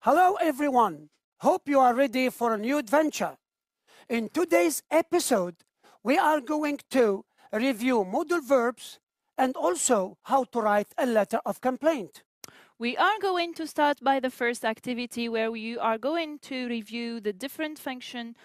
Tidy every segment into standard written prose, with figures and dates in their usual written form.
Hello everyone, hope you are ready for a new adventure. In today's episode, we are going to review modal verbs and also how to write a letter of complaint. We are going to start by the first activity where we are going to review the different functions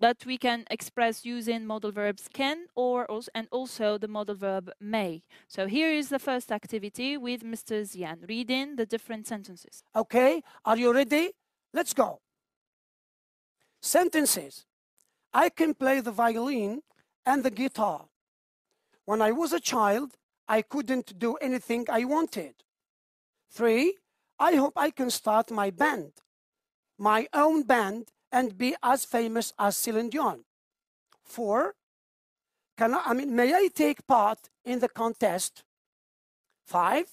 that we can express using modal verbs can or and also the modal verb may. So here is the first activity with Mr. Zian, reading the different sentences. Okay, are you ready? Let's go. Sentences. I can play the violin and the guitar. When I was a child, I couldn't do anything I wanted. 3. I hope I can start my band, my own band, and be as famous as Celine Dion. 4. May I take part in the contest? 5.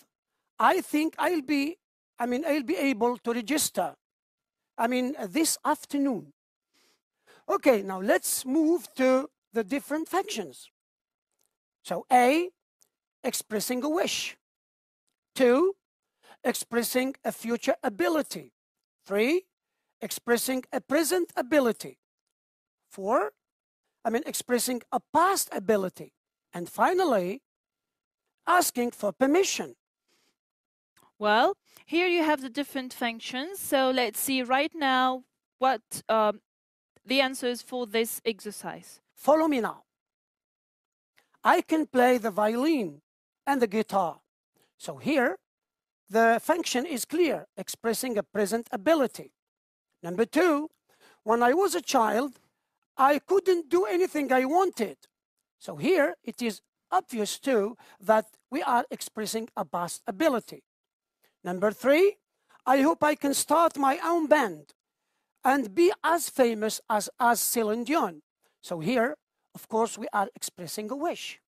I think I'll be able to register. This afternoon. Okay, now let's move to the different functions. So A, expressing a wish. 2, expressing a future ability. 3, expressing a present ability. 4, expressing a past ability. And finally, asking for permission. Well, here you have the different functions. So let's see right now what the answers for this exercise. Follow me now. I can play the violin and the guitar. So here, the function is clear, expressing a present ability. Number 2, when I was a child, I couldn't do anything I wanted. So here, it is obvious too that we are expressing a past ability. Number 3, I hope I can start my own band and be as famous as Celine Dion. So here, of course, we are expressing a wish.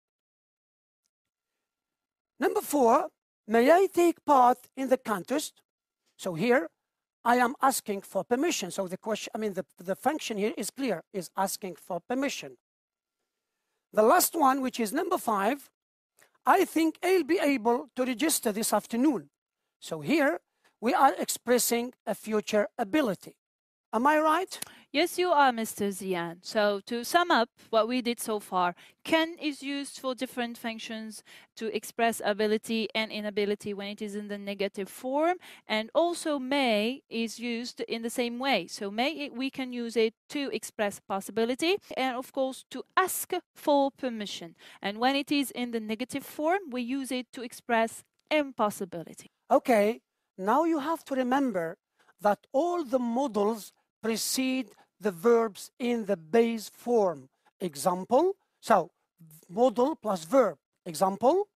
Number 4, may I take part in the contest? So here, I am asking for permission. So the question, the function here is clear, is asking for permission. The last one, which is number 5, I think I'll be able to register this afternoon. So here, we are expressing a future ability. Am I right? Yes, you are, Mr. Zian. So to sum up what we did so far, can is used for different functions to express ability and inability when it is in the negative form. And also may is used in the same way. So may, we can use it to express possibility and of course to ask for permission. And when it is in the negative form, we use it to express impossibility. Okay, now you have to remember that all the modals precede the verbs in the base form. Example, so modal plus verb. Example,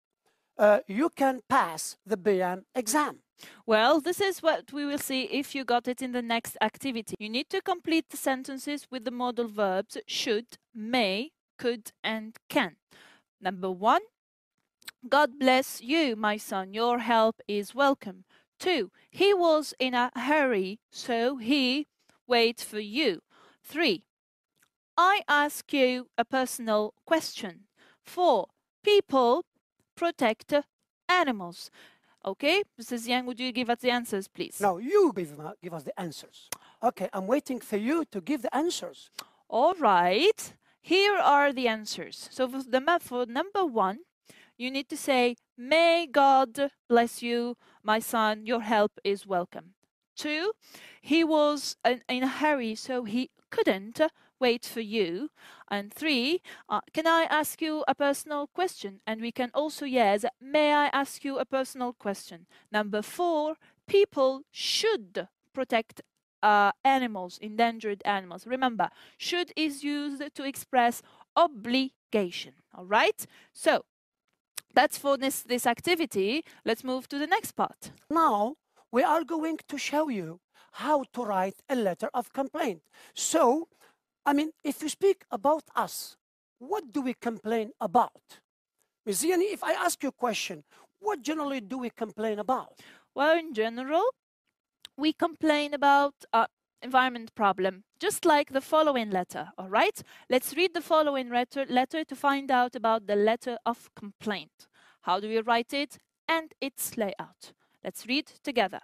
you can pass the BM exam. Well, this is what we will see if you got it in the next activity. You need to complete the sentences with the modal verbs should, may, could, and can. Number 1, God bless you, my son. Your help is welcome. 2, he was in a hurry, so he wait for you. 3, I ask you a personal question. 4, people protect animals. Okay, Mrs. Yang, would you give us the answers, please? No, you give us the answers. Okay, I'm waiting for you to give the answers. All right, here are the answers. So for number 1, you need to say, may God bless you, my son, your help is welcome. 2, he was in a hurry, so he couldn't wait for you. And 3, can I ask you a personal question? And we can also use, may I ask you a personal question? Number 4, people should protect animals, endangered animals. Remember, should is used to express obligation. All right? So, that's for this activity. Let's move to the next part. Now, we are going to show you how to write a letter of complaint. So, if you speak about us, what do we complain about? Ms. Ziani, if I ask you a question, what generally do we complain about? Well, in general, we complain about environment problem, just like the following letter, all right? Let's read the following letter to find out about the letter of complaint. How do we write it and its layout? Let's read together.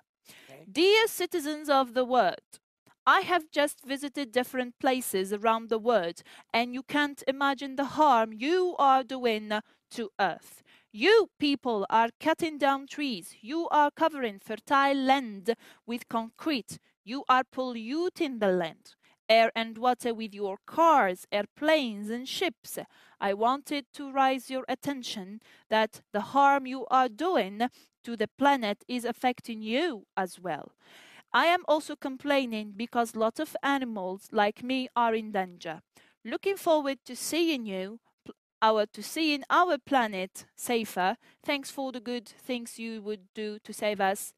Okay. Dear citizens of the world, I have just visited different places around the world, and you can't imagine the harm you are doing to Earth. You people are cutting down trees. You are covering fertile land with concrete. You are polluting the land, air and water with your cars, airplanes, and ships. I wanted to raise your attention that the harm you are doing to the planet is affecting you as well. I am also complaining because lots of animals like me are in danger. Looking forward to seeing our planet safer. Thanks for the good things you would do to save us.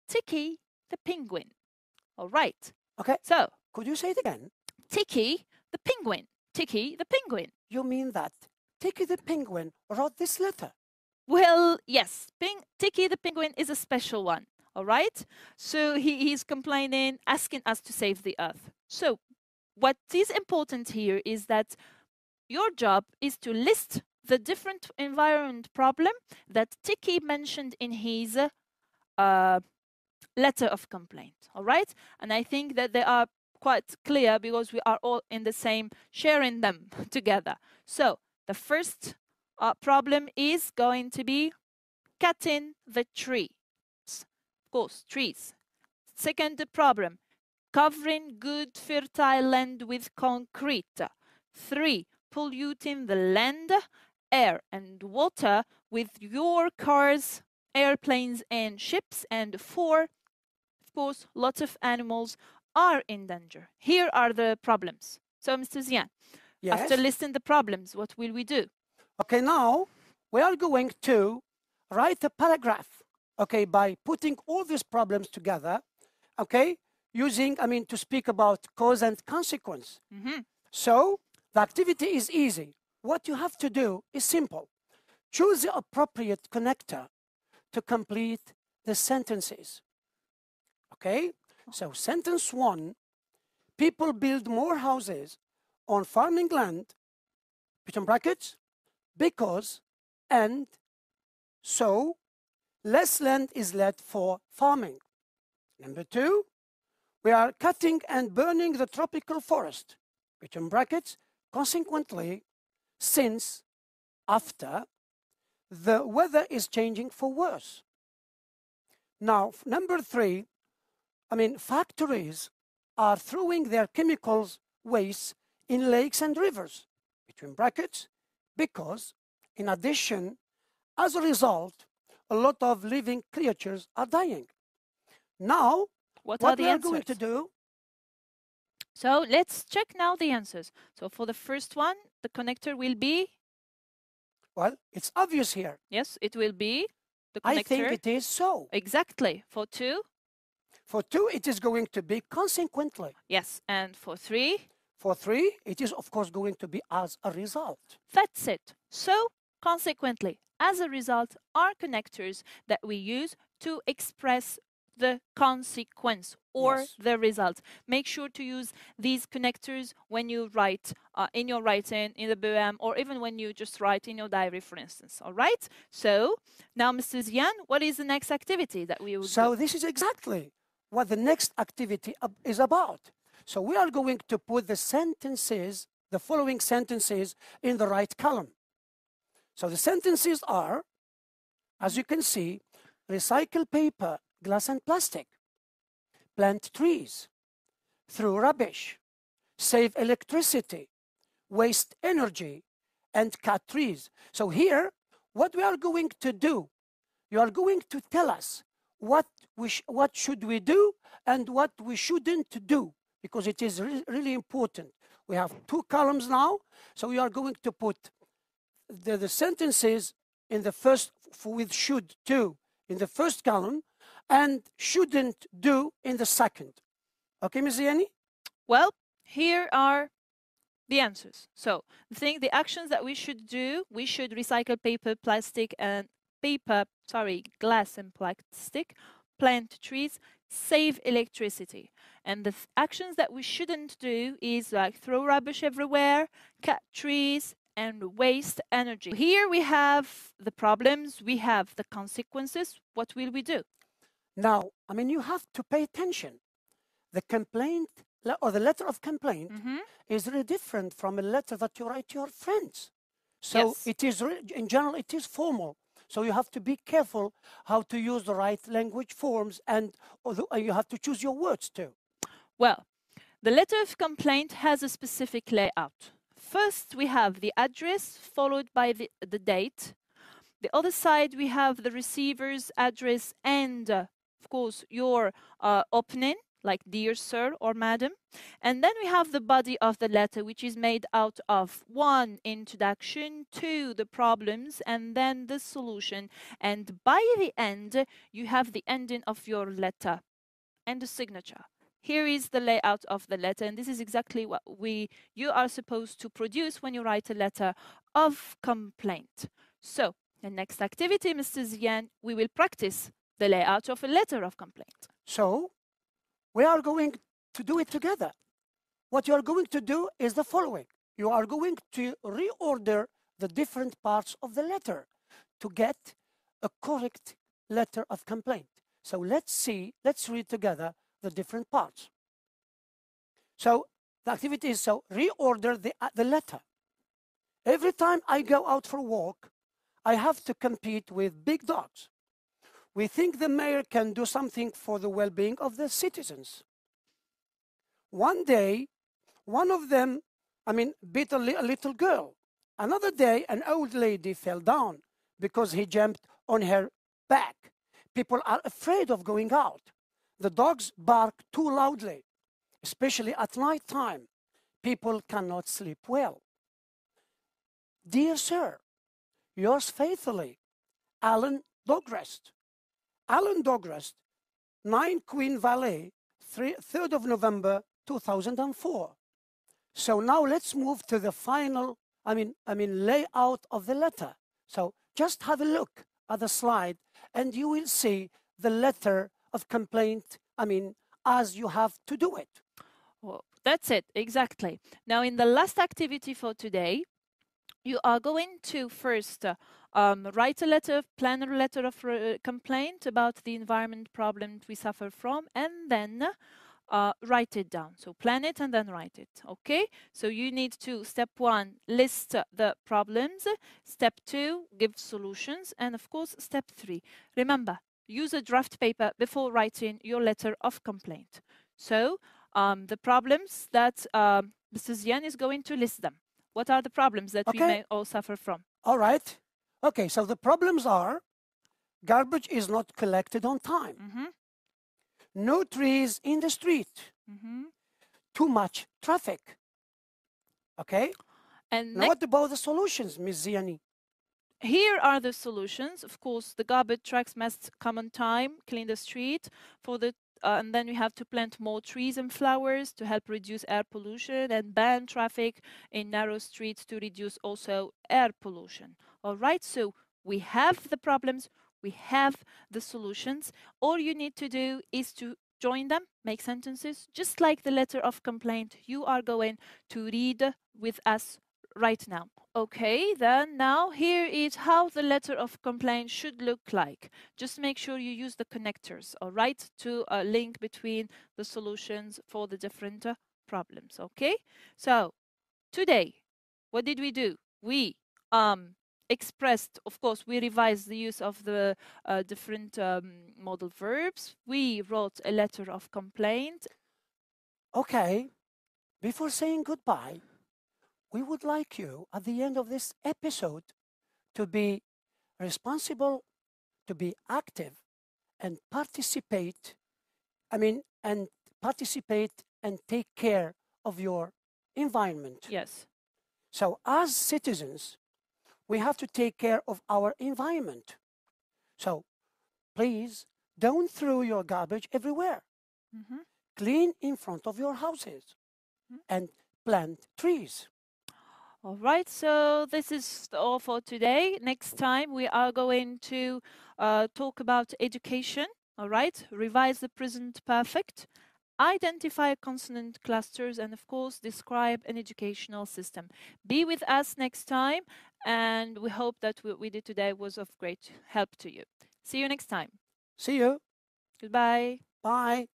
Tiki the penguin. All right. Okay. So, Could you say it again? Tiki the penguin. Tiki the penguin. You mean that Tiki the penguin wrote this letter? Well, yes. Tiki the penguin is a special one. All right. So he's complaining, asking us to save the Earth. So what is important here is that your job is to list the different environment problem that Tiki mentioned in his letter of complaint. All right. And I think that they are quite clear because we are all in the same, sharing them together. So the first problem is going to be cutting the tree. Of course, trees. Second problem, covering good fertile land with concrete. 3, polluting the land, air and water with your cars, airplanes and ships. And 4, of course, lots of animals are in danger. Here are the problems. So, Mr. Zian, Yes. after listing the problems, what will we do? Okay, now we are going to write a paragraph, okay, by putting all these problems together, okay, using, to speak about cause and consequence. So the activity is easy. What you have to do is simple. Choose the appropriate connector to complete the sentences. Okay, so sentence 1, people build more houses on farming land, between brackets, because and so less land is left for farming. Number 2, we are cutting and burning the tropical forest, between brackets, consequently, since after the weather is changing for worse. Now, number 3, factories are throwing their chemicals waste in lakes and rivers, between brackets, because in addition, as a result, a lot of living creatures are dying. Now, what we are going to do? So let's check now the answers. So for the first one, the connector will be? Well, it's obvious here. Yes, it will be the connector. I think it is so. Exactly. For 2? For 2, it is going to be consequently. Yes, and for 3? For 3, it is of course going to be as a result. That's it. So, consequently, as a result, are connectors that we use to express the consequence or Yes. the result. Make sure to use these connectors when you write in your writing, in the BOM, or even when you just write in your diary, for instance. All right? So, now, Mr. Zian, what is the next activity that we will do? So this is exactly what the next activity is about. So we are going to put the sentences, the following sentences, in the right column. So the sentences are, as you can see, recycle paper, glass and plastic, plant trees, throw rubbish, save electricity, waste energy, and cut trees. So here, what we are going to do, you are going to tell us what should we do and what we shouldn't do, because it is really important. We have 2 columns now, so we are going to put the sentences in the first, with should do in the first column, and shouldn't do in the second. Okay, Ms. Ziani? Well, here are the answers. So, the actions that we should do, we should recycle paper, plastic, and glass and plastic, plant trees, save electricity. And the actions that we shouldn't do is like throw rubbish everywhere, cut trees, and waste energy. Here we have the problems, we have the consequences. What will we do? Now, I mean, you have to pay attention. The complaint or the letter of complaint is really different from a letter that you write to your friends. So Yes. it is, in general, it is formal. So you have to be careful how to use the right language forms, and you have to choose your words too. Well, the letter of complaint has a specific layout. First, we have the address followed by the date. The other side, we have the receiver's address and, of course, your opening, like dear sir or madam. And then we have the body of the letter, which is made out of 1, introduction, 2, the problems, and then the solution. And by the end, you have the ending of your letter and the signature. Here is the layout of the letter, and this is exactly what you are supposed to produce when you write a letter of complaint. So, the next activity, Mr. Zian, we will practice the layout of a letter of complaint. So, we are going to do it together. What you are going to do is the following. You are going to reorder the different parts of the letter to get a correct letter of complaint. So let's read together the different parts. So the activity is reorder the letter. Every time I go out for a walk, I have to compete with big dogs. We think the mayor can do something for the well-being of the citizens. One day, one of them, beat a little girl. Another day, an old lady fell down because he jumped on her back. People are afraid of going out. The dogs bark too loudly, especially at night time. People cannot sleep well. Dear sir, yours faithfully, Alan Dogrest. Alan Dogrest, 9 Queen Valley, 3rd of November, 2004. So now let's move to the final, layout of the letter. So just have a look at the slide and you will see the letter of complaint, as you have to do it. Well, that's it, exactly. Now, in the last activity for today, you are going to first write a letter, plan a letter of complaint about the environment problem we suffer from, and then write it down. So plan it and then write it, okay? So you need to, step 1, list the problems. Step 2, give solutions. And of course, step 3, remember, use a draft paper before writing your letter of complaint. So the problems that Mr. Zian is going to list them. What are the problems that we may all suffer from? All right. Okay, so the problems are garbage is not collected on time. No trees in the street. Too much traffic. Okay? And now what about the solutions, Ms. Ziani? Here are the solutions. Of course, the garbage trucks must come on time, clean the street, and then we have to plant more trees and flowers to help reduce air pollution and ban traffic in narrow streets to reduce also air pollution. All right, so we have the problems, we have the solutions. All you need to do is to join them, make sentences, just like the letter of complaint you are going to read with us right now. Okay, then now here is how the letter of complaint should look like. Just make sure you use the connectors, all right, to link between the solutions for the different problems, okay? So today, what did we do? We expressed, of course, we revised the use of the different modal verbs. We wrote a letter of complaint. Okay, before saying goodbye, we would like you, at the end of this episode, to be responsible, to be active, and participate, and take care of your environment. Yes. So as citizens, we have to take care of our environment. So please don't throw your garbage everywhere. Clean in front of your houses and plant trees. All right, so this is all for today. Next time we are going to talk about education, all right? Revise the present perfect, identify consonant clusters, and of course, describe an educational system. Be with us next time, and we hope that what we did today was of great help to you. See you next time. See you. Goodbye. Bye.